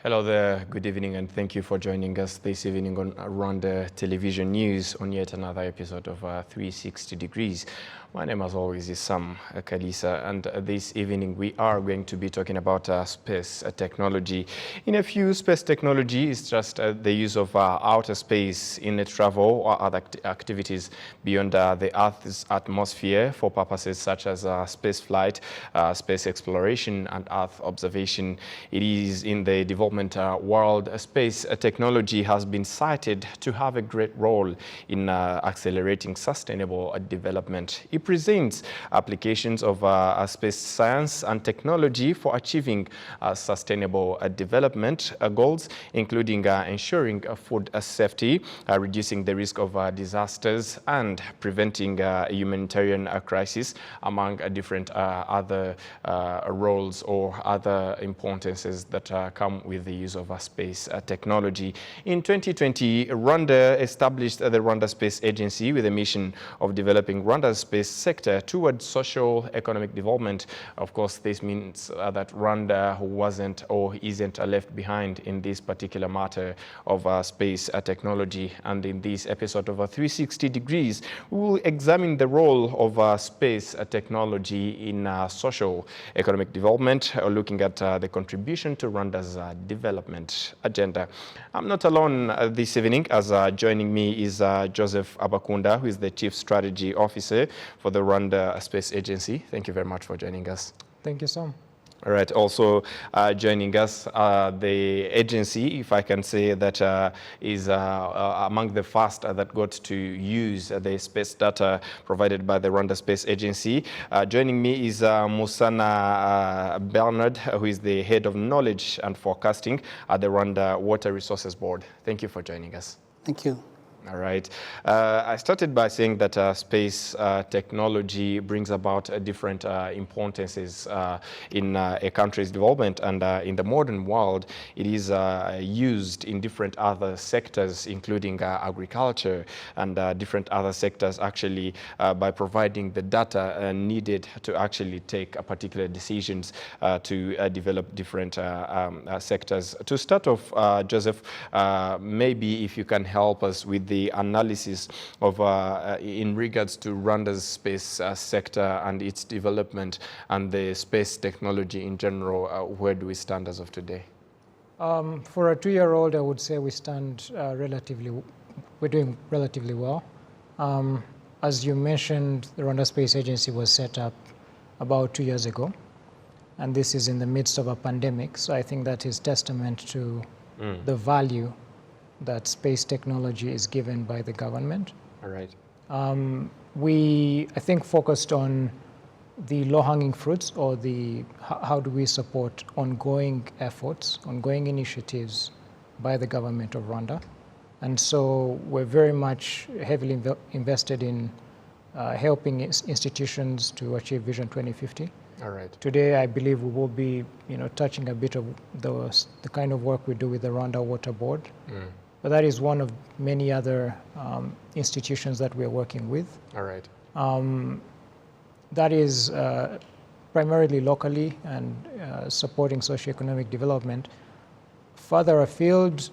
Hello there, good evening, and thank you for joining us this evening on Rwanda Television News on yet another episode of 360 Degrees. My name, as always, is Sam Kalisa, and this evening we are going to be talking about space technology. In a few, space technology is just the use of outer space in travel or other activities beyond the Earth's atmosphere for purposes such as space flight, space exploration, and Earth observation. It is in the development world, space technology has been cited to have a great role in accelerating sustainable development. It presents applications of space science and technology for achieving sustainable development goals, including ensuring food safety, reducing the risk of disasters, and preventing humanitarian crisis, among different other roles or other importances that come with the use of space technology. In 2020, Rwanda established the Rwanda Space Agency with a mission of developing Rwanda's space sector towards socio-economic development. Of course, this means that Rwanda wasn't or isn't left behind in this particular matter of space technology. And in this episode of 360 Degrees, we will examine the role of space technology in socio-economic development, looking at the contribution to Rwanda's development agenda. I'm not alone this evening, as joining me is Joseph Abakunda, who is the Chief Strategy Officer for the Rwanda Space Agency. Thank you very much for joining us. Thank you, Sam. All right, also joining us, the agency, if I can say that, is among the first that got to use the space data provided by the Rwanda Space Agency. Joining me is Musana Bernard, who is the Head of Knowledge and Forecasting at the Rwanda Water Resources Board. Thank you for joining us. Thank you. All right. I started by saying that space technology brings about different importances in a country's development, and in the modern world, it is used in different other sectors, including agriculture and different other sectors, actually, by providing the data needed to actually take particular decisions to develop different sectors. To start off, Joseph, maybe if you can help us with the analysis of in regards to Rwanda's space sector and its development and the space technology in general. Where do we stand as of today? For a 2-year-old, I would say we stand we're doing relatively well. As you mentioned, the Rwanda Space Agency was set up about 2 years ago, and this is in the midst of a pandemic. So I think that is testament to the value that space technology is given by the government. All right. We, I think, focused on the low-hanging fruits, or the how do we support ongoing efforts, ongoing initiatives by the government of Rwanda. And so we're very much heavily invested in helping institutions to achieve Vision 2050. All right. Today, I believe we will be, touching a bit of the kind of work we do with the Rwanda Water Board. But that is one of many other institutions that we're working with. All right. That is primarily locally and supporting socioeconomic development. Further afield,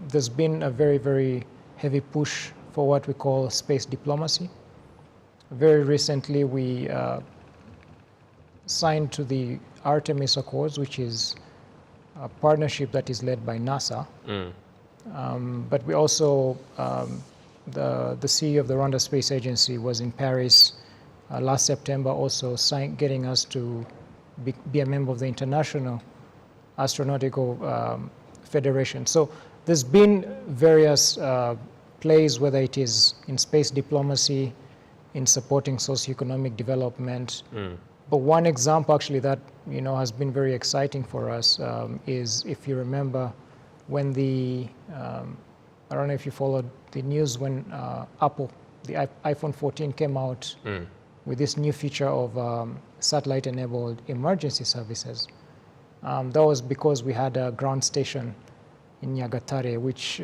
there's been a very, very heavy push for what we call space diplomacy. Very recently, we signed to the Artemis Accords, which is a partnership that is led by NASA. But we also, the CEO of the Rwanda Space Agency was in Paris last September, also getting us to be a member of the International Astronautical Federation. So there's been various plays, whether it is in space diplomacy, in supporting socioeconomic development. But one example actually that has been very exciting for us is, if you remember, when I don't know if you followed the news when Apple, the iPhone 14 came out with this new feature of satellite-enabled emergency services. That was because we had a ground station in Nyagatare, which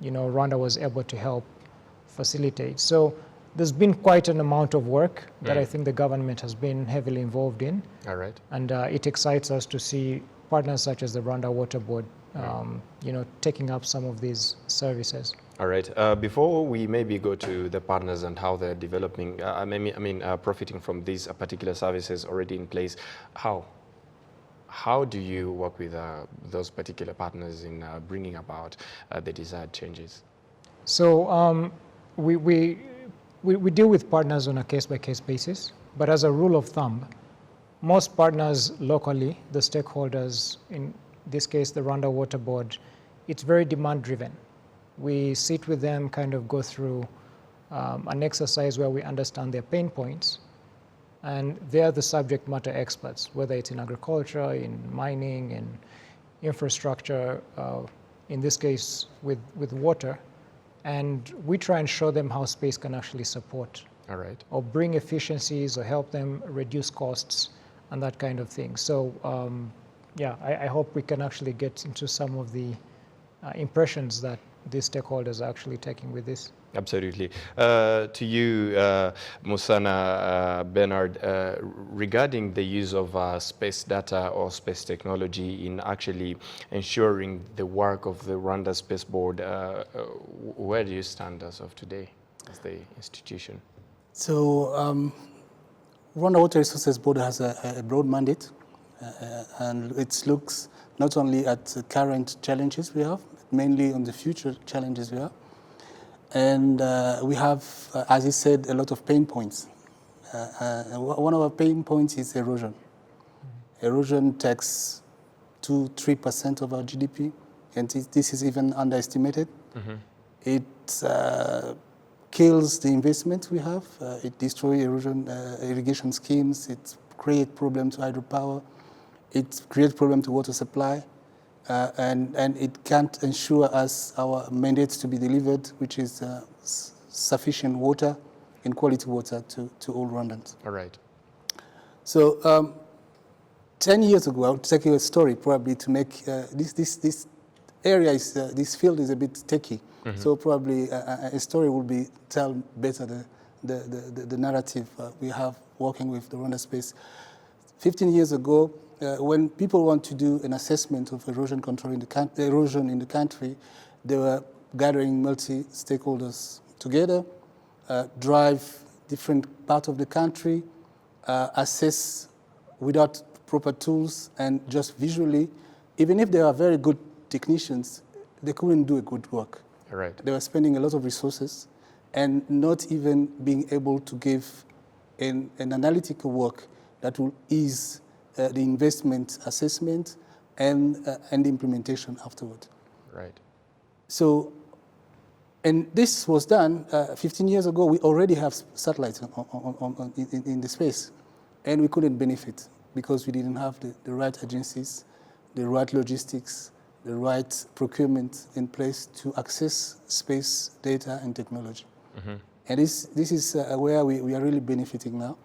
Rwanda was able to help facilitate. So there's been quite an amount of work that I think the government has been heavily involved in. All right. And it excites us to see partners such as the Rwanda Water Board, taking up some of these services. All right. Before we maybe go to the partners and how they're developing, profiting from these particular services already in place, how do you work with those particular partners in bringing about the desired changes? So we deal with partners on a case-by-case basis, but as a rule of thumb, most partners locally, the stakeholders, in this case the Rwanda Water Board, it's very demand-driven. We sit with them, kind of go through an exercise where we understand their pain points, and they're the subject matter experts, whether it's in agriculture, in mining, in infrastructure, in this case with water, and we try and show them how space can actually support or bring efficiencies or help them reduce costs and that kind of thing. So I hope we can actually get into some of the impressions that these stakeholders are actually taking with this. Absolutely. To you, Musana Bernard, regarding the use of space data or space technology in actually ensuring the work of the Rwanda Space Board, where do you stand as of today as the institution? So, Rwanda Water Resources Board has a broad mandate, and it looks not only at the current challenges we have, but mainly on the future challenges we have. And we have, as you said, a lot of pain points. One of our pain points is erosion. Erosion takes 2-3% of our GDP, and this is even underestimated. It kills the investment we have. It destroys irrigation schemes. It creates problems to hydropower. It creates problems to water supply. And it can't ensure us our mandates to be delivered, which is sufficient water and quality water to all Rwandans. All right. So 10 years ago, I'll take you a story probably to make this area, this field is a bit techy. So probably a story will be tell better the narrative we have working with the Rwanda Space. 15 years ago, when people want to do an assessment of erosion control in the country, they were gathering multi-stakeholders together, drive different parts of the country, assess without proper tools and just visually. Even if they are very good technicians, they couldn't do a good work. Right. They were spending a lot of resources and not even being able to give an analytical work that will ease the investment assessment and the implementation afterward. Right. So, and this was done 15 years ago. We already have satellites in the space, and we couldn't benefit because we didn't have the right agencies, the right logistics, the right procurement in place to access space data and technology. And this is where we are really benefiting now.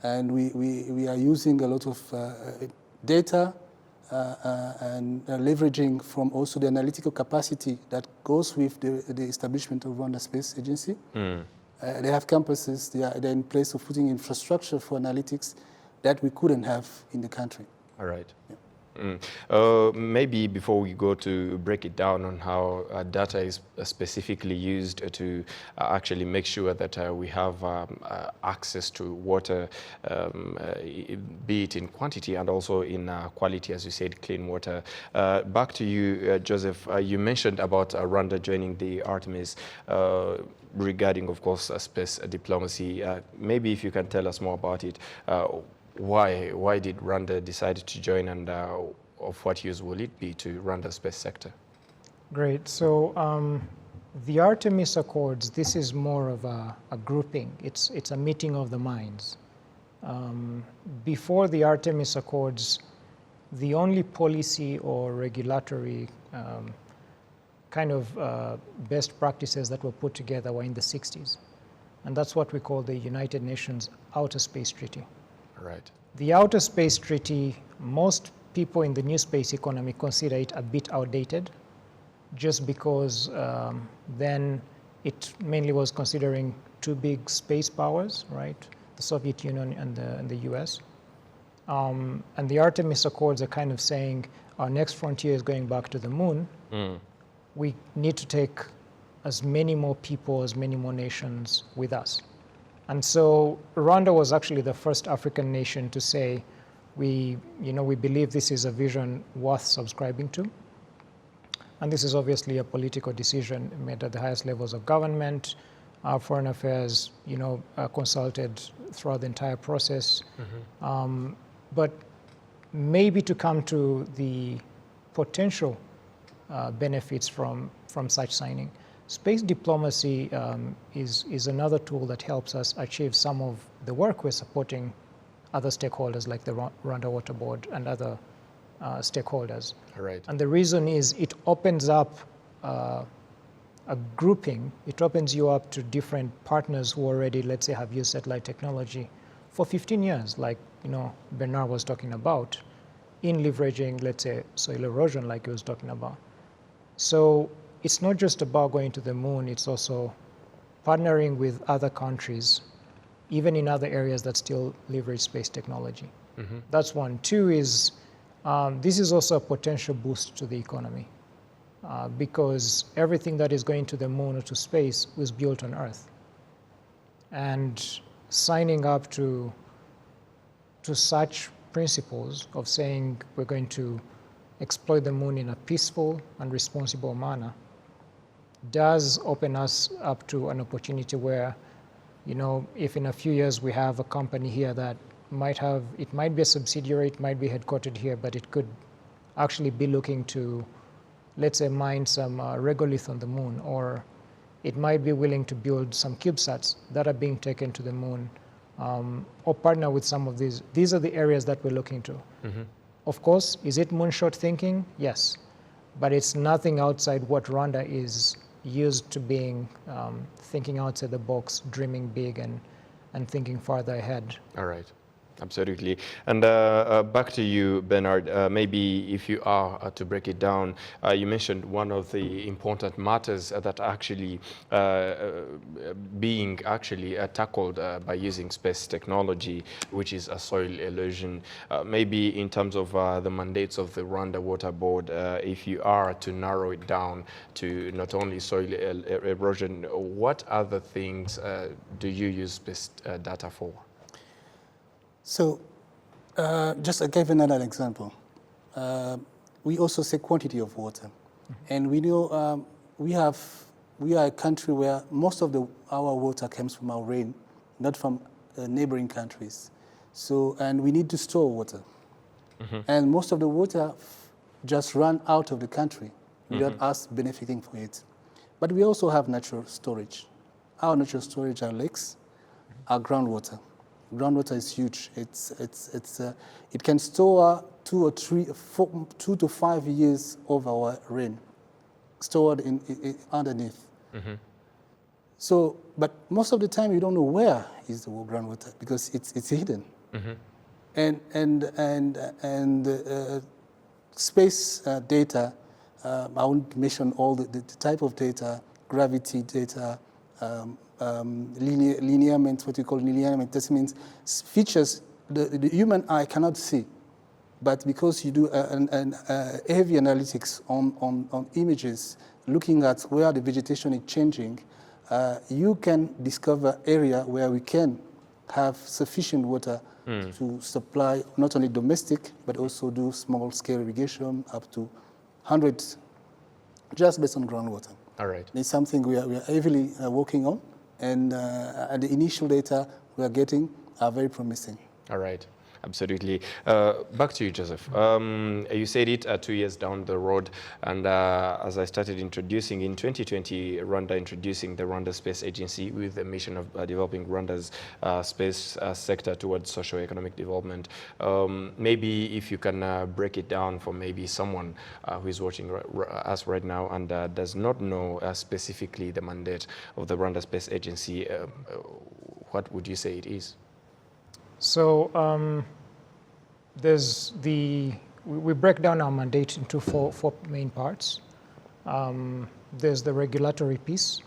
And we are using a lot of data and leveraging from also the analytical capacity that goes with the establishment of Rwanda Space Agency. They have campuses, they're in place of putting infrastructure for analytics that we couldn't have in the country. All right. Yeah. Maybe before we go to break it down on how data is specifically used to actually make sure that we have access to water, be it in quantity and also in quality, as you said, clean water. Back to you, Joseph. You mentioned about Rwanda joining the Artemis regarding, of course, space diplomacy. Maybe if you can tell us more about it. Why did Rwanda decide to join, and of what use will it be to Rwanda space sector? Great. So the Artemis Accords, this is more of a grouping. It's a meeting of the minds. Before the Artemis Accords, the only policy or regulatory kind of best practices that were put together were in the 60s. And that's what we call the United Nations Outer Space Treaty. Right. The Outer Space Treaty, most people in the new space economy consider it a bit outdated, just because then it mainly was considering two big space powers, right? The Soviet Union and the US. And the Artemis Accords are kind of saying our next frontier is going back to the moon. We need to take as many more people, as many more nations with us. And so Rwanda was actually the first African nation to say, we believe this is a vision worth subscribing to. And this is obviously a political decision made at the highest levels of government. Foreign affairs, consulted throughout the entire process. But maybe to come to the potential benefits from such signing, space diplomacy is another tool that helps us achieve some of the work we're supporting other stakeholders like the Rwanda Water Board and other stakeholders. Right. And the reason is it opens up a grouping. It opens you up to different partners who already, let's say, have used satellite technology for 15 years, like Bernard was talking about, in leveraging, let's say, soil erosion, like he was talking about. So it's not just about going to the moon, it's also partnering with other countries, even in other areas that still leverage space technology. That's one. Two is, this is also a potential boost to the economy because everything that is going to the moon or to space was built on Earth. And signing up to such principles of saying we're going to exploit the moon in a peaceful and responsible manner does open us up to an opportunity where, if in a few years we have a company here that it might be a subsidiary, it might be headquartered here, but it could actually be looking to, let's say, mine some regolith on the moon, or it might be willing to build some CubeSats that are being taken to the moon, or partner with some of these. These are the areas that we're looking to. Of course, is it moonshot thinking? Yes, but it's nothing outside what Rwanda is used to being, thinking outside the box, dreaming big and thinking farther ahead. All right. Absolutely. And back to you, Bernard, maybe if you are to break it down, you mentioned one of the important matters that actually being tackled by using space technology, which is a soil erosion. Maybe in terms of the mandates of the Rwanda Water Board, if you are to narrow it down to not only soil erosion, what other things do you use space data for? So, just I gave another example. We also say quantity of water, and we know we are a country where most of our water comes from our rain, not from neighboring countries. So, and we need to store water, and most of the water just run out of the country without us benefiting from it. But we also have natural storage. Our natural storage are lakes, our groundwater. Groundwater is huge. It can store 2 to 5 years of our rain, stored underneath. So, but most of the time you don't know where is the groundwater because it's hidden. And space data. I won't mention all the type of data, gravity data. Lineament, what we call lineament, this means features the human eye cannot see. But because you do heavy analytics on images, looking at where the vegetation is changing, you can discover area where we can have sufficient water to supply not only domestic, but also do small-scale irrigation up to 100, just based on groundwater. All right. It's something we are heavily working on, and the initial data we are getting are very promising. All right. Absolutely. Back to you, Joseph. You said it 2 years down the road, and as I started introducing, in 2020, Rwanda introducing the Rwanda Space Agency with the mission of developing Rwanda's space sector towards socio-economic development. Maybe if you can break it down for maybe someone who is watching us right now and does not know specifically the mandate of the Rwanda Space Agency, what would you say it is? So we break down our mandate into four main parts. There's the regulatory piece,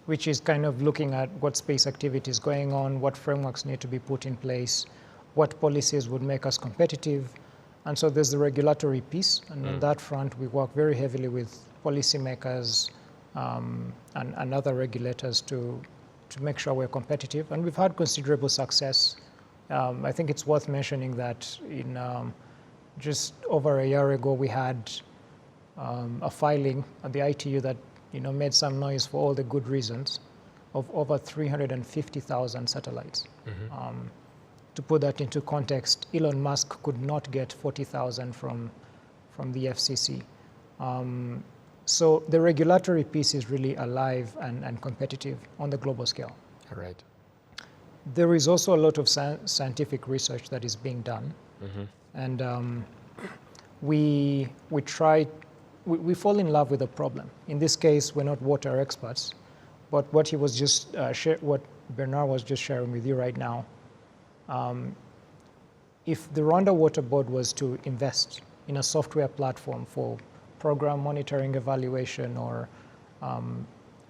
which is kind of looking at what space activity is going on, what frameworks need to be put in place, what policies would make us competitive. And so there's the regulatory piece, and on that front, we work very heavily with policymakers and other regulators to make sure we're competitive. And we've had considerable success. I think it's worth mentioning that in just over a year ago, we had a filing at the ITU that made some noise for all the good reasons of over 350,000 satellites. To put that into context, Elon Musk could not get 40,000 from the FCC. So the regulatory piece is really alive and competitive on the global scale. All right. There is also a lot of scientific research that is being done. And we fall in love with the problem. In this case, we're not water experts, but what he was just what Bernard was just sharing with you right now, if the Rwanda Water Board was to invest in a software platform for program monitoring, evaluation, or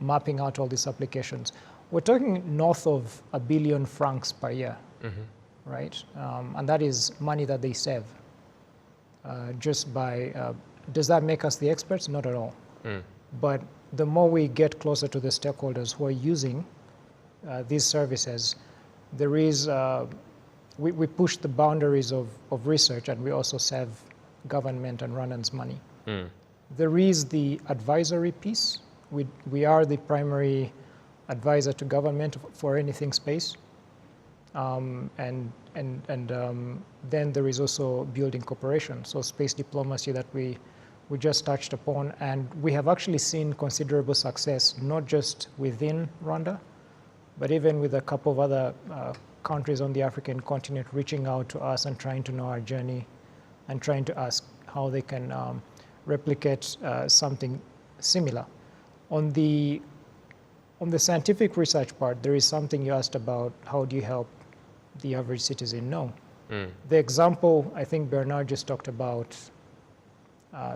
mapping out all these applications, we're talking north of £1 billion per year, right? And that is money that they save just by. Does that make us the experts? Not at all. But the more we get closer to the stakeholders who are using these services, there is, we push the boundaries of research, and we also save government and Rwandans money. There is the advisory piece. We are the primary advisor to government for anything space. And then there is also building cooperation, so space diplomacy that we just touched upon. And we have actually seen considerable success, not just within Rwanda, but even with a couple of other countries on the African continent reaching out to us and trying to know our journey and trying to ask how they can replicate something similar. On the scientific research part, there is something you asked about: how do you help the average citizen know? The example I think Bernard just talked about,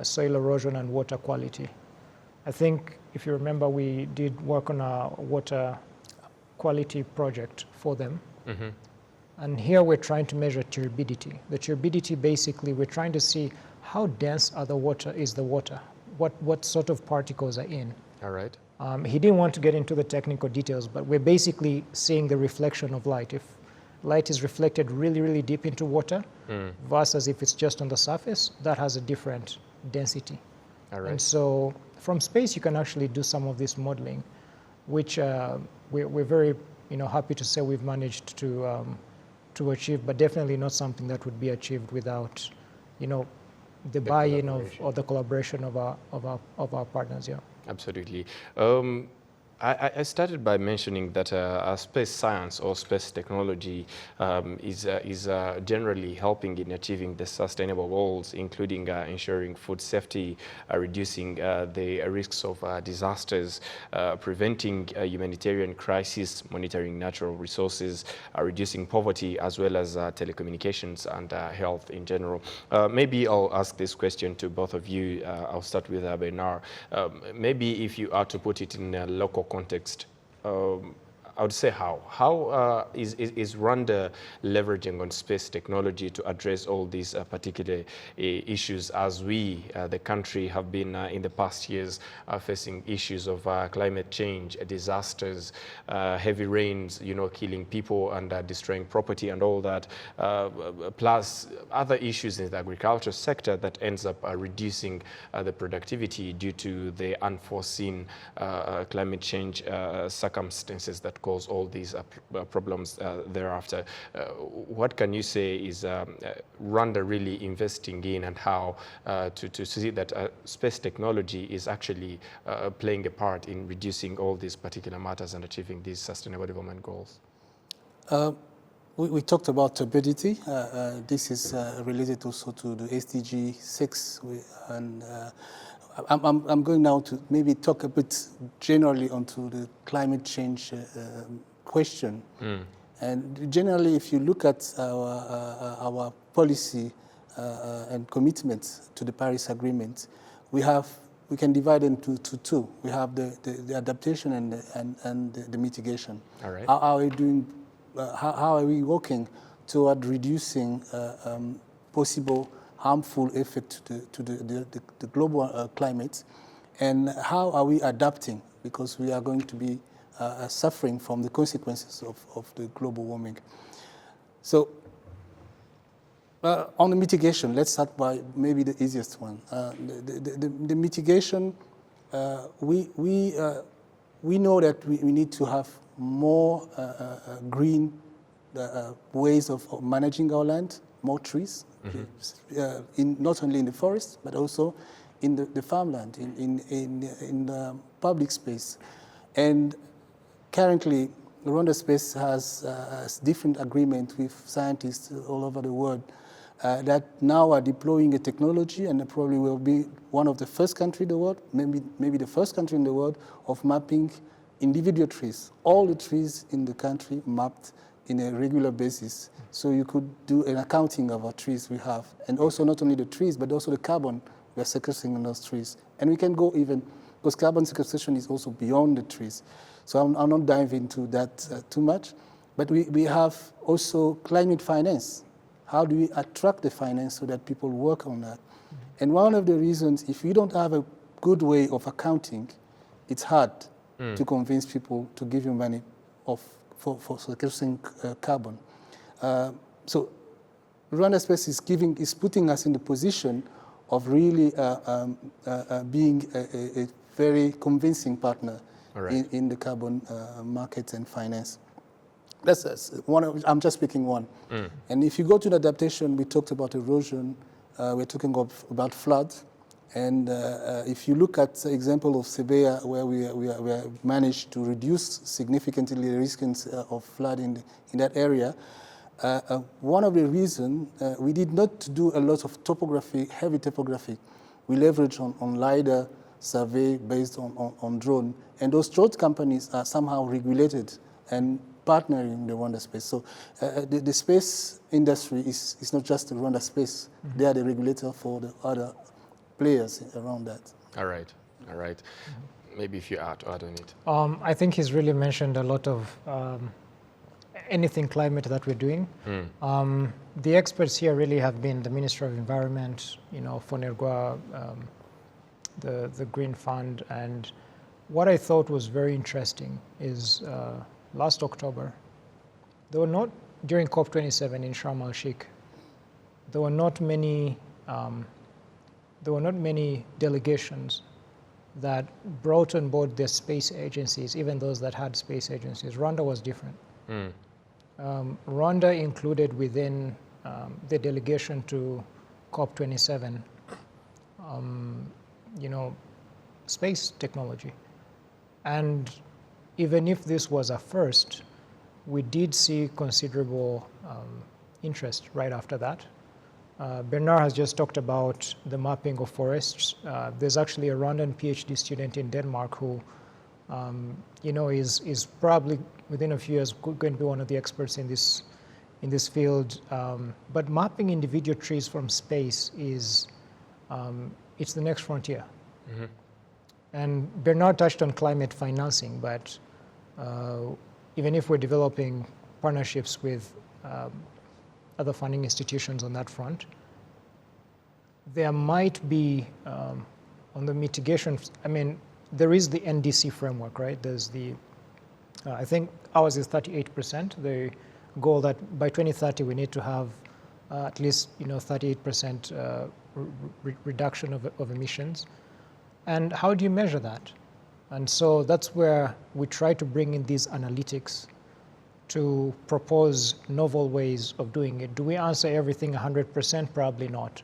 soil erosion and water quality. I think if you remember, we did work on a water quality project for them. And here we're trying to measure turbidity. The turbidity, basically, we're trying to see how dense is the water, what sort of particles are in. All right. He didn't want to get into the technical details, but we're basically seeing the reflection of light. If light is reflected really, really deep into water versus if it's just on the surface, that has a different density. All right. And so from space, you can actually do some of this modeling, which we're very happy to say we've managed to achieve, but definitely not something that would be achieved without the buy-in or the collaboration of our partners. Yeah. Absolutely. I started by mentioning that space science or space technology is generally helping in achieving the sustainable goals, including ensuring food safety, reducing the risks of disasters, preventing humanitarian crisis, monitoring natural resources, reducing poverty, as well as telecommunications and health in general. Maybe I'll ask this question to both of you. I'll start with Bernard. Maybe if you are to put it in a local context, I would say how. How is Rwanda leveraging on space technology to address all these particular issues, as we, the country, have been in the past years facing issues of climate change, disasters, heavy rains, killing people and destroying property and all that, plus other issues in the agriculture sector that ends up reducing the productivity due to the unforeseen climate change circumstances that cause all these problems thereafter. What can you say is Rwanda really investing in, and how to see that space technology is actually playing a part in reducing all these particular matters and achieving these sustainable development goals? We talked about turbidity. This is related also to the SDG 6. And I'm going now to maybe talk a bit generally onto the climate change question. And generally, if you look at our policy and commitments to the Paris Agreement, we can divide them into two. We have the adaptation and the mitigation. All right. How are we doing? How are we working toward reducing possible harmful effect to the global climate, and how are we adapting, because we are going to be suffering from the consequences of the global warming. So on the mitigation, let's start by maybe the easiest one. The mitigation, we know that we need to have more green ways of managing our land, more trees, not only in the forest, but also in the farmland, in the public space. And currently, Rwanda Space has different agreements with scientists all over the world that now are deploying a technology, and probably will be one of the first country in the world, maybe the first country in the world, of mapping individual trees, all the trees in the country mapped in a regular basis. So you could do an accounting of our trees we have, and also not only the trees, but also the carbon we are sequestering in those trees. And we can go even, because carbon sequestration is also beyond the trees. So I'll not dive into that too much, but we have also climate finance. How do we attract the finance so that people work on that? And one of the reasons, if you don't have a good way of accounting, it's hard to convince people to give you money for sequestering carbon. So Rwanda Space is putting us in the position of really being a very convincing partner in the carbon markets and finance. That's one. I'm just picking one. And if you go to the adaptation, we talked about erosion. We're talking about flood. And if you look at the example of Sebeya, where we managed to reduce significantly the risk of flood in that area, one of the reasons we did not do a lot of topography, heavy topography. We leverage on LiDAR survey based on drone. And those drone companies are somehow regulated and partnering in the Rwanda Space. So the space industry is not just the Rwanda Space. They are the regulator for the other players around that. All right. Maybe if you add on it. I think he's really mentioned a lot of anything climate that we're doing. The experts here really have been the Ministry of Environment, Fonergwa, the Green Fund, and what I thought was very interesting is last October, there were not, during COP27 in Sharm el-Sheikh, there were not many delegations that brought on board their space agencies, even those that had space agencies. Rwanda was different. Rwanda included within the delegation to COP27, space technology. And even if this was a first, we did see considerable interest right after that. Bernard has just talked about the mapping of forests. There's actually a Rwandan PhD student in Denmark who, is probably within a few years going to be one of the experts in this field. But mapping individual trees from space is, it's the next frontier. And Bernard touched on climate financing, but even if we're developing partnerships with other funding institutions on that front, there might be, on the mitigation, there is the NDC framework, right? There's the, I think ours is 38%, the goal that by 2030 we need to have at least 38% reduction of emissions. And how do you measure that? And so that's where we try to bring in these analytics to propose novel ways of doing it. Do we answer everything 100%? Probably not.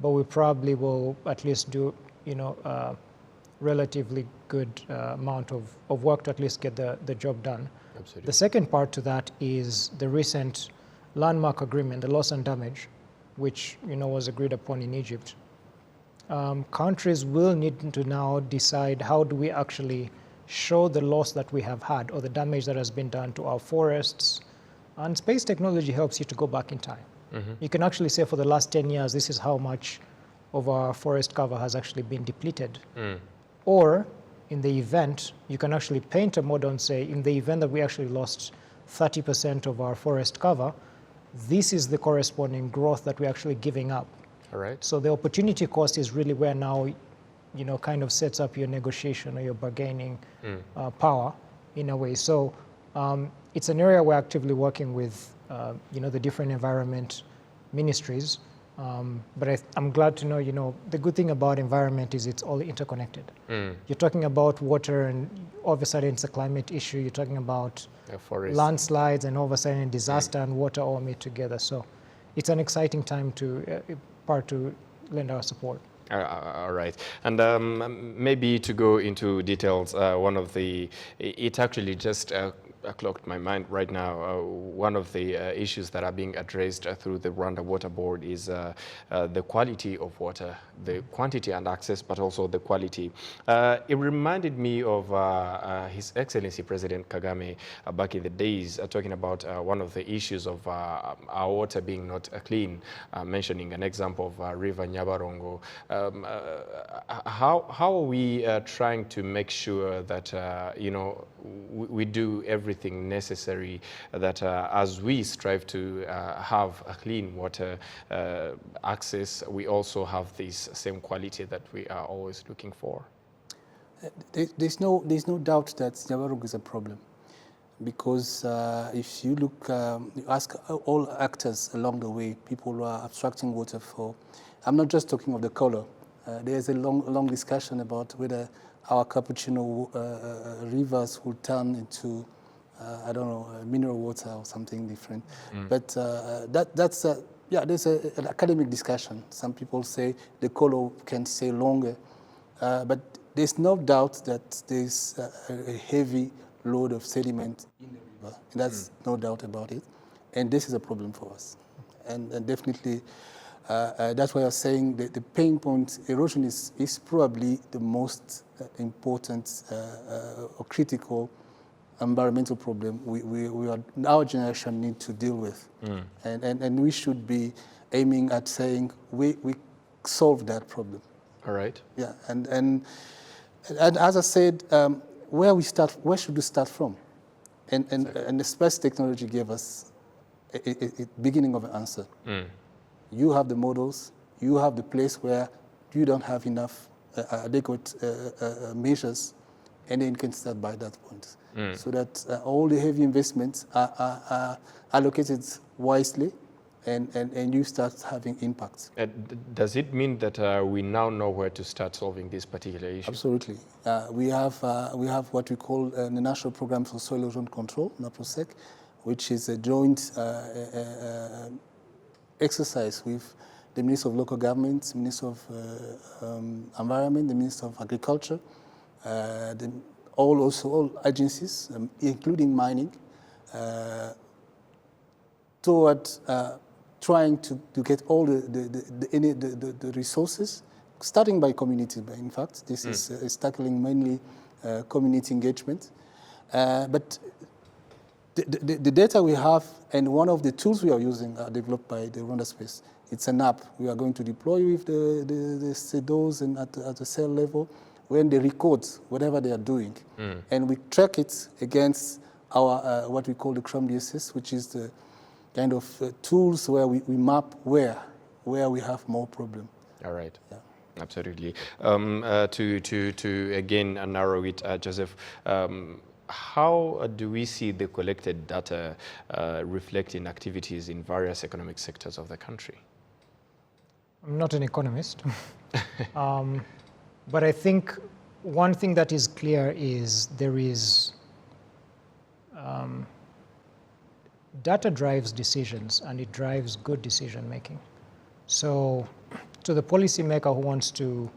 But we probably will at least do, a relatively good amount of work to at least get the job done. Absolutely. The second part to that is the recent landmark agreement, the loss and damage, which was agreed upon in Egypt. Countries will need to now decide how do we actually show the loss that we have had or the damage that has been done to our forests. And space technology helps you to go back in time. You can actually say for the last 10 years, this is how much of our forest cover has actually been depleted. Or in the event, you can actually paint a model and say, in the event that we actually lost 30% of our forest cover, this is the corresponding growth that we're actually giving up. All right. So the opportunity cost is really where now, kind of sets up your negotiation or your bargaining power in a way. So it's an area we're actively working with, the different environment ministries. But I'm glad to know, the good thing about environment is it's all interconnected. You're talking about water, and all of a sudden it's a climate issue. You're talking about landslides, and all of a sudden disaster and water all meet together. So it's an exciting time to lend our support. All right. And maybe to go into details, it actually just clocked my mind right now. One of the issues that are being addressed through the Rwanda Water Board is the quality of water, the quantity and access, but also the quality. It reminded me of His Excellency President Kagame back in the days, talking about one of the issues of our water being not clean, mentioning an example of River Nyabarongo. How are we trying to make sure that we do everything necessary that as we strive to have a clean water access, we also have this same quality that we are always looking for? There's no doubt that Nyabarongo is a problem, because if you look, you ask all actors along the way, people who are abstracting water for, I'm not just talking of the color. There's a long discussion about whether our cappuccino rivers will turn into, I don't know, mineral water or something different. But there's an academic discussion. Some people say the color can stay longer, but there's no doubt that there's a heavy load of sediment in the river. And that's no doubt about it. And this is a problem for us. And definitely, that's why I was saying that the pain point, erosion is probably the most important or critical environmental problem our generation need to deal with. And we should be aiming at saying we solve that problem. All right. Yeah, and as I said, where should we start from? And the space technology gave us a beginning of an answer. You have the models, you have the place where you don't have enough adequate measures, and then you can start by that point. So that all the heavy investments are allocated wisely, and you start having impact. Does it mean that we now know where to start solving this particular issue? Absolutely. We have what we call the National Program for Soil Erosion Control, NAPROSEC, which is a joint exercise with the Minister of Local Government, Minister of Environment, the Minister of Agriculture, all agencies, including mining, toward trying to get all the resources, starting by community. In fact, this is tackling mainly community engagement. But the data we have, and one of the tools we are using are developed by the Rwanda Space. It's an app we are going to deploy with the CEDOs and at the cell level, when they record whatever they are doing. And we track it against our what we call the Chrome DSS, which is the kind of tools where we map where we have more problem. All right. Yeah. Absolutely. To again narrow it, Joseph, how do we see the collected data reflecting activities in various economic sectors of the country? I'm not an economist, but I think one thing that is clear is there is data drives decisions, and it drives good decision making. So to the policymaker who wants to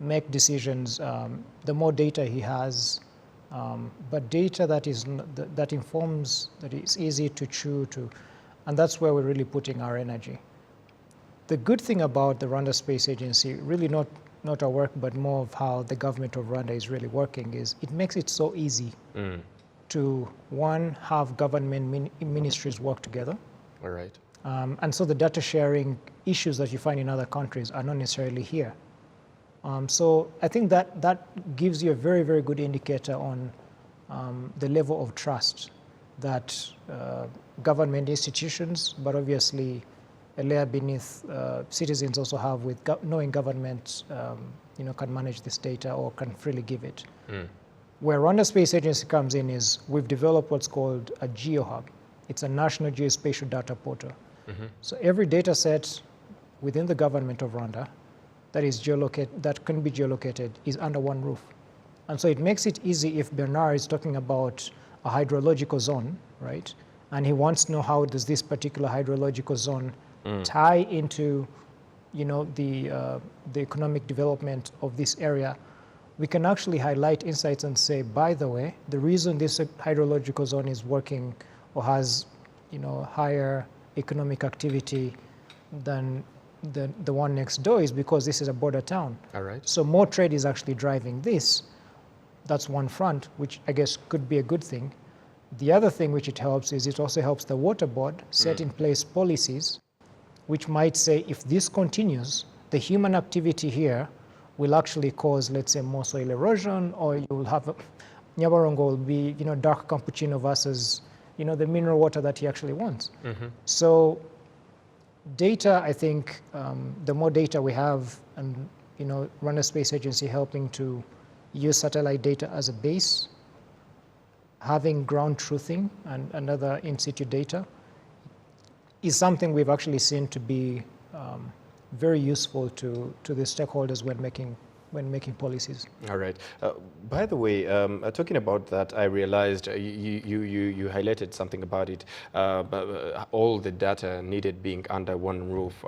make decisions, the more data he has, but data that informs, that is easy to chew to, and that's where we're really putting our energy. The good thing about the Rwanda Space Agency, really not our work, but more of how the government of Rwanda is really working, is it makes it so easy to, one, have government ministries work together. All right. And so the data sharing issues that you find in other countries are not necessarily here. So I think that gives you a very, very good indicator on the level of trust that government institutions, but obviously a layer beneath citizens also have with knowing government can manage this data or can freely give it. Where Rwanda Space Agency comes in is we've developed what's called a GeoHub. It's a national geospatial data portal. So every data set within the government of Rwanda that can be geolocated is under one roof. And so it makes it easy if Bernard is talking about a hydrological zone, right? And he wants to know how does this particular hydrological zone tie into, the economic development of this area. We can actually highlight insights and say, by the way, the reason this hydrological zone is working or has, higher economic activity than the one next door is because this is a border town. All right. So more trade is actually driving this. That's one front, which I guess could be a good thing. The other thing which it helps is it also helps the water board set in place policies which might say if this continues, the human activity here will actually cause, let's say, more soil erosion, or you will have Nyabarongo will be, dark cappuccino versus, the mineral water that he actually wants. So data, I think, the more data we have, and Rwanda Space Agency helping to use satellite data as a base, having ground truthing and other in situ data is something we've actually seen to be very useful to the stakeholders when making policies. All right. By the way, talking about that, I realized you highlighted something about it, all the data needed being under one roof.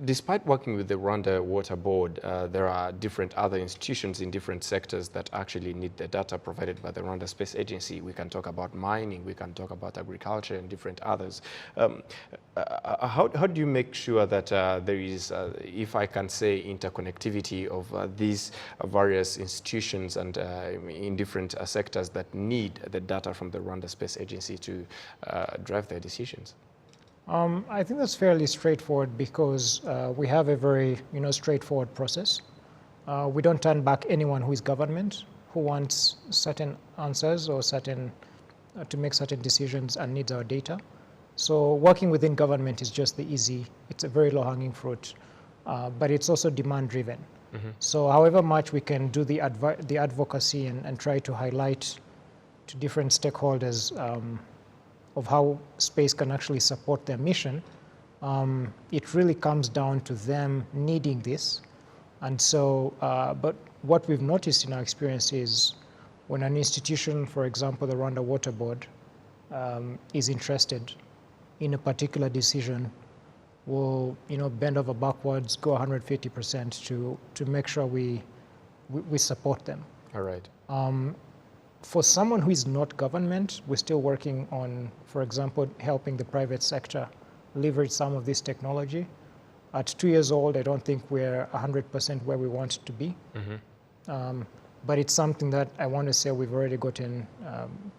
Despite working with the Rwanda Water Board, there are different other institutions in different sectors that actually need the data provided by the Rwanda Space Agency. We can talk about mining, we can talk about agriculture and different others. How do you make sure that there is, if I can say, interconnectivity of these various institutions and in different sectors that need the data from the Rwanda Space Agency to drive their decisions? I think that's fairly straightforward because we have a very straightforward process. We don't turn back anyone who is government, who wants certain answers or to make certain decisions and needs our data. So working within government is just it's a very low-hanging fruit, but it's also demand-driven. So however much we can do the advocacy and try to highlight to different stakeholders of how space can actually support their mission, it really comes down to them needing this. And so, but what we've noticed in our experience is when an institution, for example, the Rwanda Water Board, is interested in a particular decision, will bend over backwards, go 150% to make sure we support them. All right. For someone who is not government, we're still working on, for example, helping the private sector leverage some of this technology. At 2 years old, I don't think we're 100% where we want to be. But it's something that I want to say we've already gotten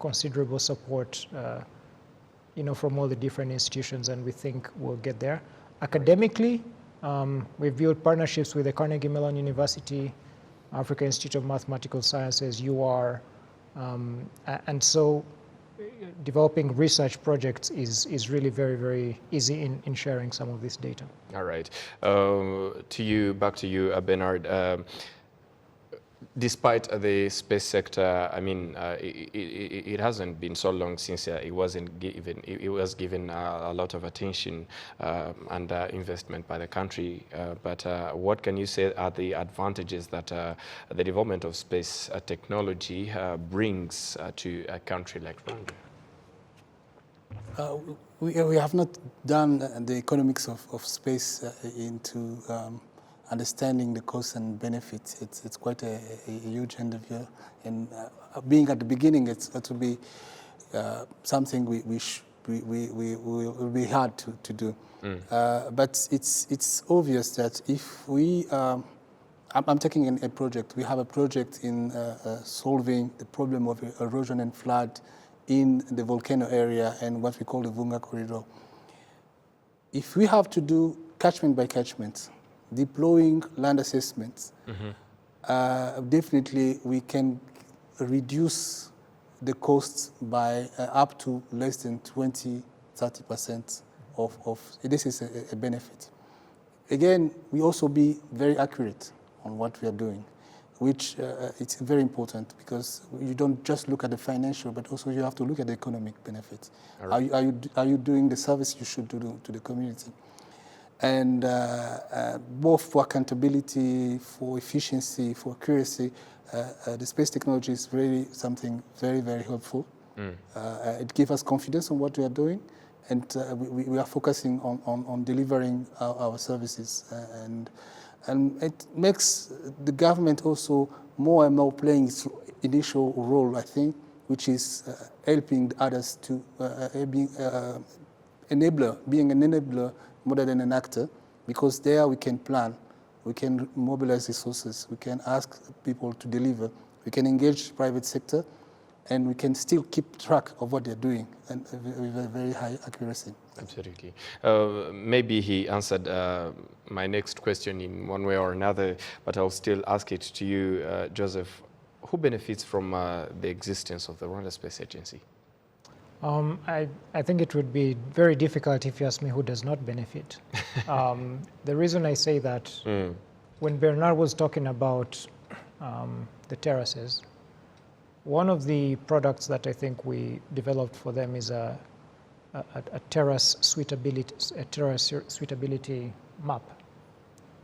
considerable support from all the different institutions, and we think we'll get there. Academically, we've built partnerships with the Carnegie Mellon University, Africa Institute of Mathematical Sciences, UR, and so developing research projects is really very, very easy in sharing some of this data. All right. Back to you, Bernard. Despite the space sector, I mean, it hasn't been so long since it was given a lot of attention and investment by the country. But what can you say are the advantages that the development of space technology brings to a country like Rwanda? We have not done the economics of space into understanding the costs and benefits. It's quite a huge endeavor, and being at the beginning, it will be something will be hard to do. But it's obvious that if we, I'm taking a project. We have a project in solving the problem of erosion and flood in the volcano area and what we call the Vunga corridor. If we have to do catchment by catchment, deploying land assessments, definitely we can reduce the costs by up to less than 20-30% of this is a benefit. Again, we also be very accurate on what we are doing, which it's very important because you don't just look at the financial, but also you have to look at the economic benefits. Right. Are you doing the service you should do to the community? And both for accountability, for efficiency, for accuracy, the space technology is really something very, very helpful. It gives us confidence on what we are doing, and we are focusing on delivering our services. And it makes the government also more and more playing its initial role, I think, which is helping others to being an enabler more than an actor, because there we can plan, we can mobilize resources, we can ask people to deliver, we can engage private sector, and we can still keep track of what they're doing and with a very high accuracy. Absolutely. Maybe he answered my next question in one way or another, but I'll still ask it to you, Joseph. Who benefits from the existence of the Rwanda Space Agency? I think it would be very difficult if you ask me who does not benefit. The reason I say that, when Bernard was talking about the terraces, one of the products that I think we developed for them is a terrace suitability map.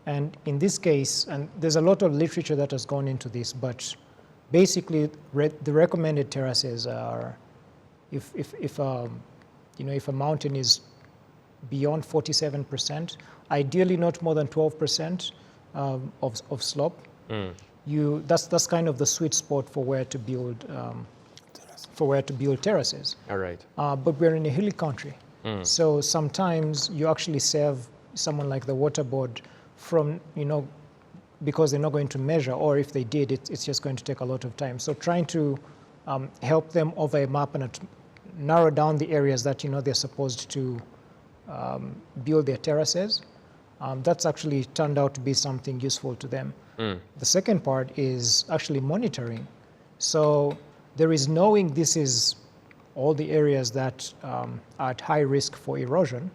And in this case, and there's a lot of literature that has gone into this, but basically the recommended terraces are, if a mountain is beyond 47%, ideally not more than 12% of slope, that's kind of the sweet spot for where to build terraces. All right. But we're in a hilly country, so sometimes you actually save someone like the water board from, because they're not going to measure, or if they did, it's just going to take a lot of time. So trying to help them over a map and narrow down the areas that they're supposed to build their terraces, that's actually turned out to be something useful to them. The second part is actually monitoring. So there is knowing this is all the areas that are at high risk for erosion,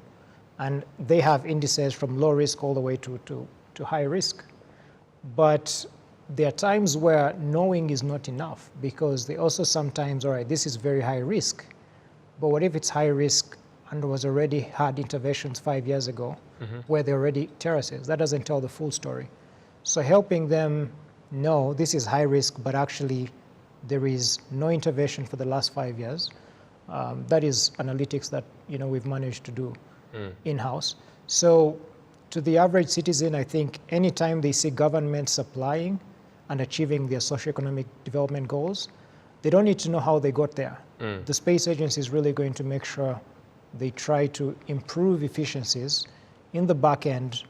and they have indices from low risk all the way to high risk. But there are times where knowing is not enough, because they also sometimes, all right, this is very high risk, but what if it's high risk and was already had interventions 5 years ago where there are already terraces? That doesn't tell the full story. So helping them know this is high risk, but actually there is no intervention for the last 5 years. That is analytics that we've managed to do in-house. So to the average citizen, I think anytime they see government supplying and achieving their socio-economic development goals, they don't need to know how they got there. The space agency is really going to make sure they try to improve efficiencies in the back end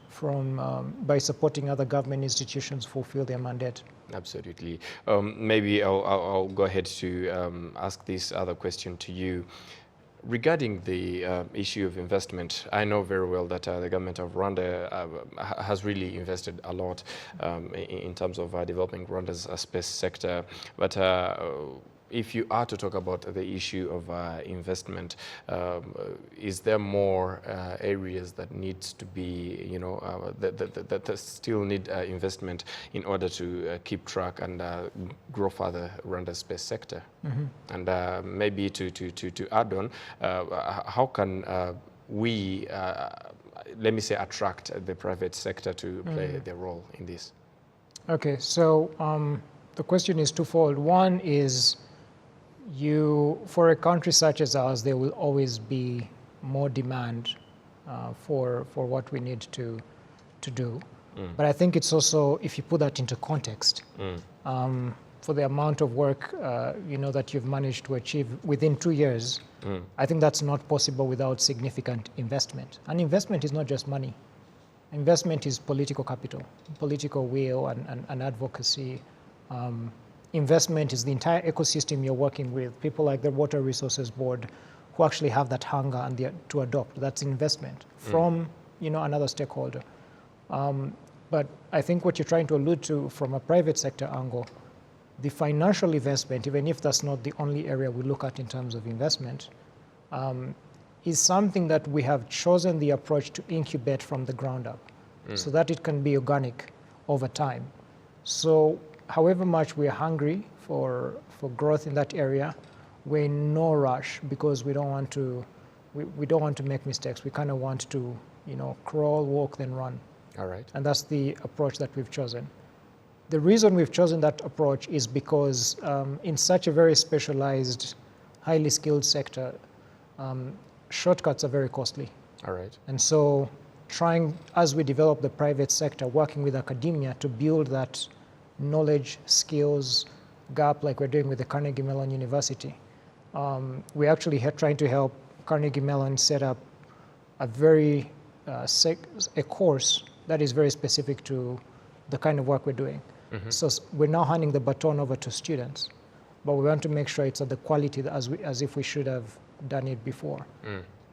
by supporting other government institutions fulfill their mandate. Absolutely. Maybe I'll go ahead to ask this other question to you. Regarding the issue of investment, I know very well that the government of Rwanda has really invested a lot in terms of developing Rwanda's space sector. But if you are to talk about the issue of investment, is there more areas that needs to be, that still need investment in order to keep track and grow further Rwanda's space sector? And maybe to add on, how can we, let me say, attract the private sector to play their role in this? Okay, so the question is twofold. One is, for a country such as ours, there will always be more demand for what we need to do. But I think it's also, if you put that into context, for the amount of work that you've managed to achieve within 2 years, I think that's not possible without significant investment. And investment is not just money. Investment is political capital, political will, and advocacy. Investment is the entire ecosystem you're working with, people like the Water Resources Board who actually have that hunger and to adopt. That's investment from another stakeholder. But I think what you're trying to allude to from a private sector angle, The financial investment, even if that's not the only area we look at in terms of investment, is something that we have chosen the approach to incubate from the ground up so that it can be organic over time. So however much we are hungry for growth in that area, we're in no rush because we don't want to make mistakes. We kind of want to, crawl, walk, then run. All right. And that's the approach that we've chosen. The reason we've chosen that approach is because in such a very specialized, highly skilled sector, shortcuts are very costly. All right. And so trying, as we develop the private sector, working with academia to build that knowledge, skills gap like we're doing with the Carnegie Mellon University. We're actually trying to help Carnegie Mellon set up a very a course that is very specific to the kind of work we're doing. So we're now handing the baton over to students, but we want to make sure it's at the quality as if we should have done it before.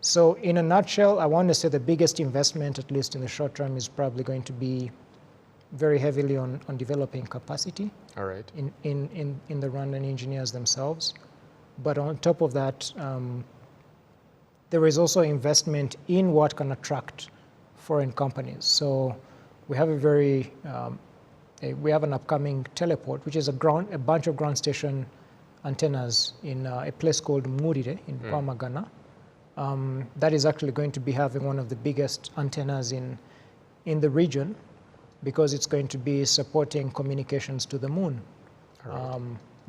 So in a nutshell, I want to say the biggest investment, at least in the short term, is probably going to be very heavily on developing capacity. All right. in the Rwandan engineers themselves. But on top of that, there is also investment in what can attract foreign companies. So we have we have an upcoming teleport, which is a bunch of ground station antennas in a place called Murire in Pama, Ghana. That is actually going to be having one of the biggest antennas in the region, because it's going to be supporting communications to the moon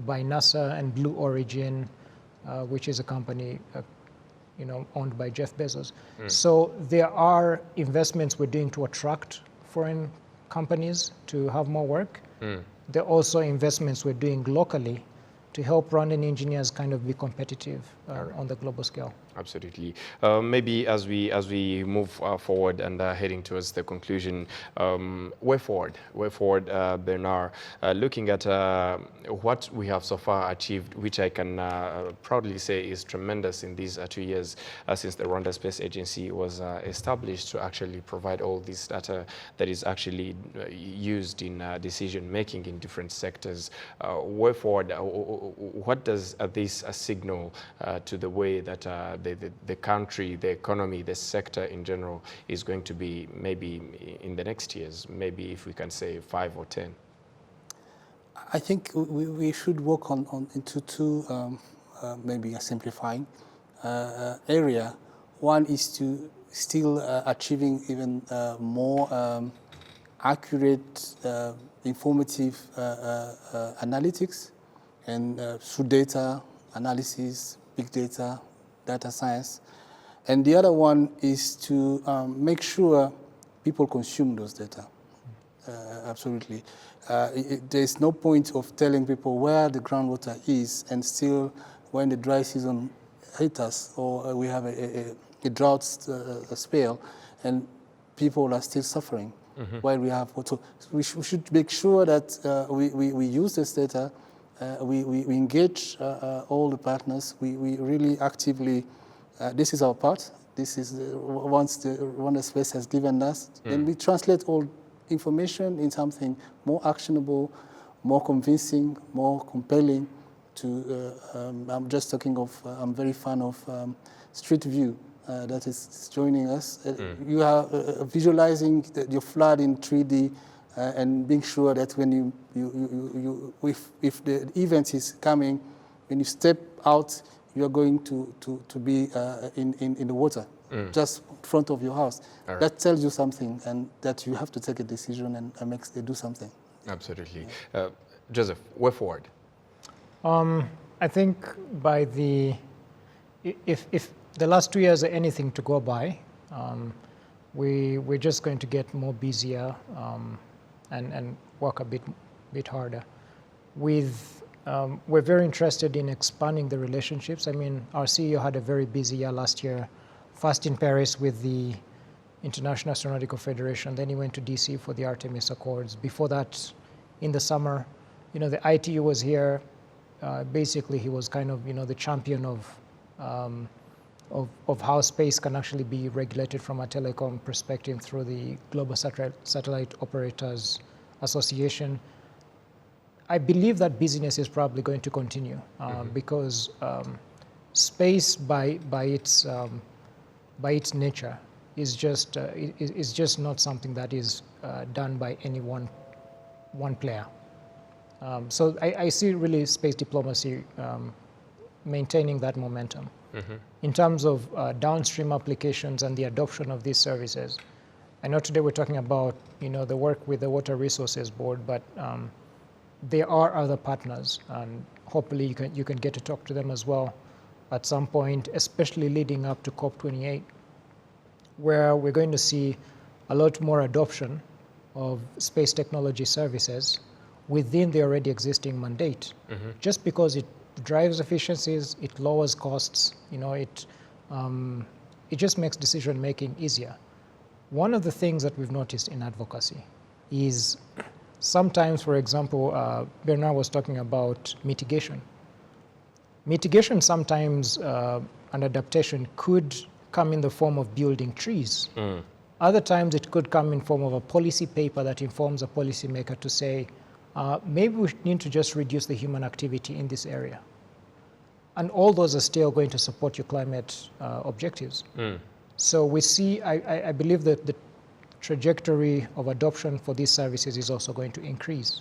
by NASA and Blue Origin, which is a company owned by Jeff Bezos. So there are investments we're doing to attract foreign companies to have more work. There are also investments we're doing locally to help Rwandan engineers kind of be competitive on the global scale. Absolutely. Maybe as we move forward and heading towards the conclusion, way forward, Bernard, looking at what we have so far achieved, which I can proudly say is tremendous in these 2 years since the Rwanda Space Agency was established to actually provide all this data that is actually used in decision making in different sectors. Way forward, what does this signal to the way that the country, the economy, the sector in general is going to be maybe in the next years, maybe if we can say 5 or 10? I think we should work into two, maybe a simplifying area. One is to still achieving even more accurate, informative analytics and through data analysis, big data, data science. And the other one is to make sure people consume those data. Absolutely. There's no point of telling people where the groundwater is and still when the dry season hits us or we have a drought spell and people are still suffering while we have water. We should make sure that we use this data, we engage all the partners, we really actively, this is our part, this is once the Rwanda Space has given us, then we translate all information in something more actionable, more convincing, more compelling to, I'm just talking of, I'm very fan of Street View that is joining us. You are visualizing your flood in 3D and being sure that when if the event is coming, when you step out, you are going to be in the water, just in front of your house. Right. That tells you something, and that you have to take a decision and do something. Absolutely. Joseph, way forward? I think by if the last 2 years are anything to go by, we're just going to get more busier and work a bit harder. We're very interested in expanding the relationships. I mean, our CEO had a very busy year last year, first in Paris with the International Astronautical Federation, then he went to DC for the Artemis Accords. Before that, in the summer, the ITU was here. Basically, he was kind of, the champion of how space can actually be regulated from a telecom perspective through the Global Satellite Operators Association. I believe that business is probably going to continue because space by its nature is just not something that is done by any one player. So I see really space diplomacy maintaining that momentum. In terms of downstream applications and the adoption of these services, I know today we're talking about the work with the Water Resources Board, but there are other partners, and hopefully you can get to talk to them as well at some point, especially leading up to COP28, where we're going to see a lot more adoption of space technology services within the already existing mandate, just because it drives efficiencies, it lowers costs, it just makes decision making easier. One of the things that we've noticed in advocacy is sometimes, for example, Bernard was talking about mitigation. Mitigation sometimes, an adaptation could come in the form of building trees. Other times it could come in form of a policy paper that informs a policymaker to say, maybe we need to just reduce the human activity in this area. And all those are still going to support your climate objectives. So we see, I believe that the trajectory of adoption for these services is also going to increase.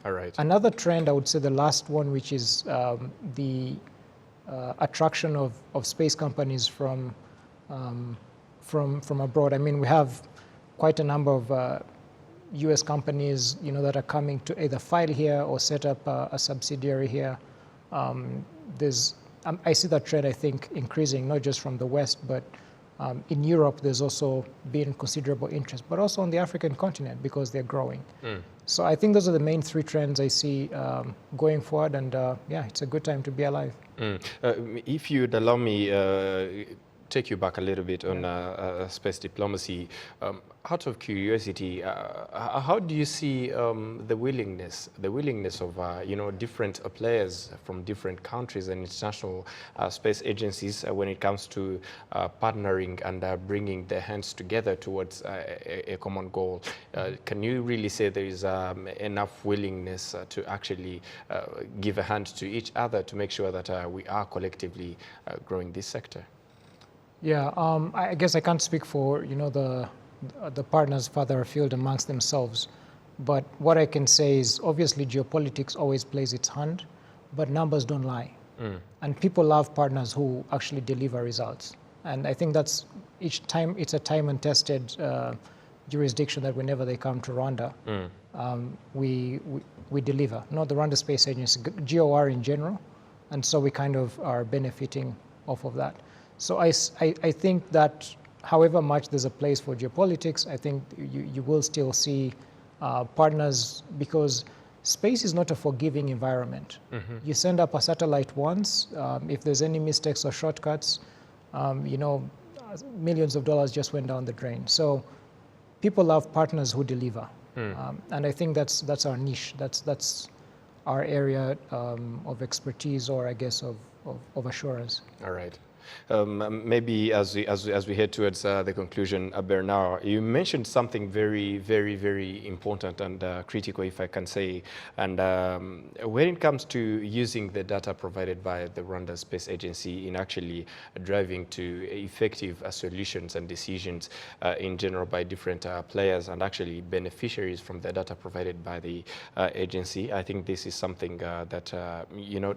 All right. Another trend, I would say the last one, which is the attraction of space companies from abroad. I mean, we have quite a number of US companies, that are coming to either file here or set up a subsidiary here. I see that trend, I think, increasing, not just from the West, but in Europe, there's also been considerable interest, but also on the African continent because they're growing. So I think those are the main three trends I see going forward, and yeah, it's a good time to be alive. If you'd allow me, take you back a little bit on space diplomacy. Out of curiosity, how do you see the willingness of different players from different countries and international space agencies when it comes to partnering and bringing their hands together towards a common goal? Can you really say there is enough willingness to actually give a hand to each other to make sure that we are collectively growing this sector? Yeah, I guess I can't speak for the partners further afield amongst themselves, but what I can say is obviously geopolitics always plays its hand, but numbers don't lie, and people love partners who actually deliver results. And I think that's each time it's a time and tested jurisdiction that whenever they come to Rwanda, we deliver. Not the Rwanda Space Agency, GOR in general, and so we kind of are benefiting off of that. So I think that however much there's a place for geopolitics, I think you will still see partners, because space is not a forgiving environment. You send up a satellite once, if there's any mistakes or shortcuts, millions of dollars just went down the drain. So people love partners who deliver. And I think that's our niche. That's our area of expertise, or I guess of assurance. All right. Maybe as we head towards the conclusion, Bernard, you mentioned something very, very, very important and critical, if I can say. And when it comes to using the data provided by the Rwanda Space Agency in actually driving to effective solutions and decisions in general by different players and actually beneficiaries from the data provided by the agency, I think this is something that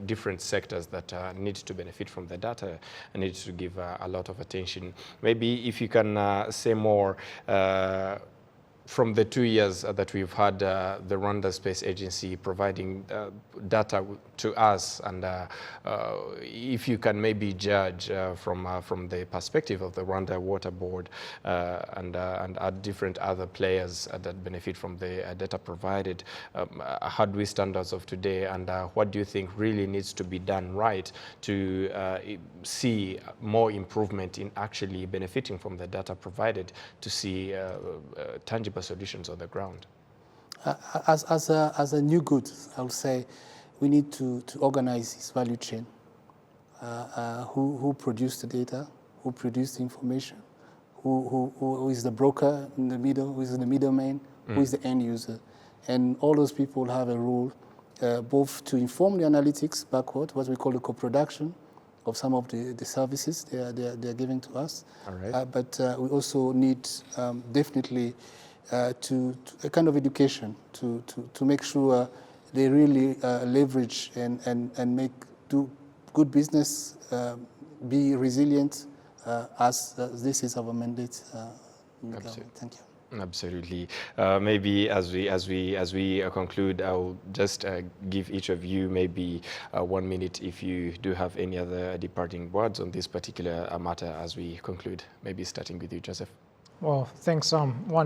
different sectors that need to benefit from the data needs to give a lot of attention. Maybe if you can say more from the 2 years that we've had the Rwanda Space Agency providing data to us, and if you can maybe judge from the perspective of the Rwanda Water Board and different other players that benefit from the data provided, how do we stand as of today, and what do you think really needs to be done right to see more improvement in actually benefiting from the data provided, to see tangible solutions on the ground? As a new good, I would say we need to organize this value chain. Who produced the data, who produced the information, who is the broker in the middle, who is the middleman, who is the end user. And all those people have a role both to inform the analytics backward, what we call the co-production of some of the services they are giving to us. All right. But we also need definitely to a kind of education to make sure they really leverage and do good business, be resilient, as this is our mandate in the government. Thank you. Absolutely. Maybe as we conclude, I'll just give each of you maybe 1 minute if you do have any other departing words on this particular matter as we conclude. Maybe starting with you, Joseph. Well, thanks.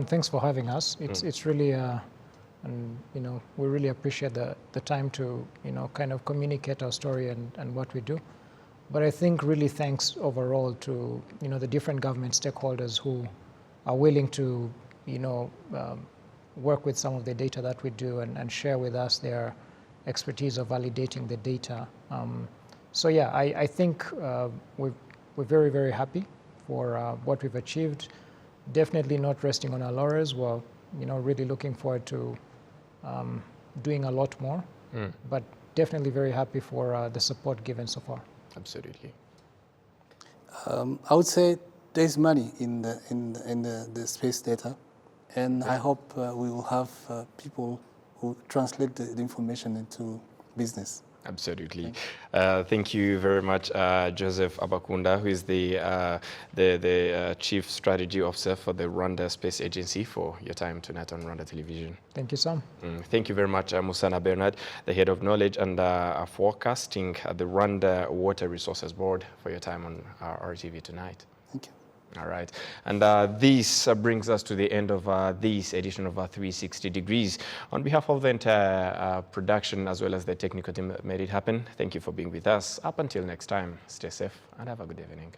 Thanks for having us. It's really, and you know, we really appreciate the time to kind of communicate our story and what we do. But I think really thanks overall to the different government stakeholders who are willing to work with some of the data that we do and share with us their expertise of validating the data. So yeah, I think we're very, very happy for what we've achieved. Definitely not resting on our laurels. We're really looking forward to doing a lot more, but definitely very happy for the support given so far. Absolutely. I would say there's money in the space data, and I hope we will have people who translate the information into business. Absolutely. Thank you very much, Joseph Abakunda, who is the Chief Strategy Officer for the Rwanda Space Agency, for your time tonight on Rwanda Television. Thank you, Sam. Thank you very much, Musana Bernard, the Head of Knowledge and Forecasting at the Rwanda Water Resources Board, for your time on RTV tonight. Thank you. All right. And this brings us to the end of this edition of 360 Degrees. On behalf of the entire production as well as the technical team that made it happen, thank you for being with us. Up until next time, stay safe and have a good evening.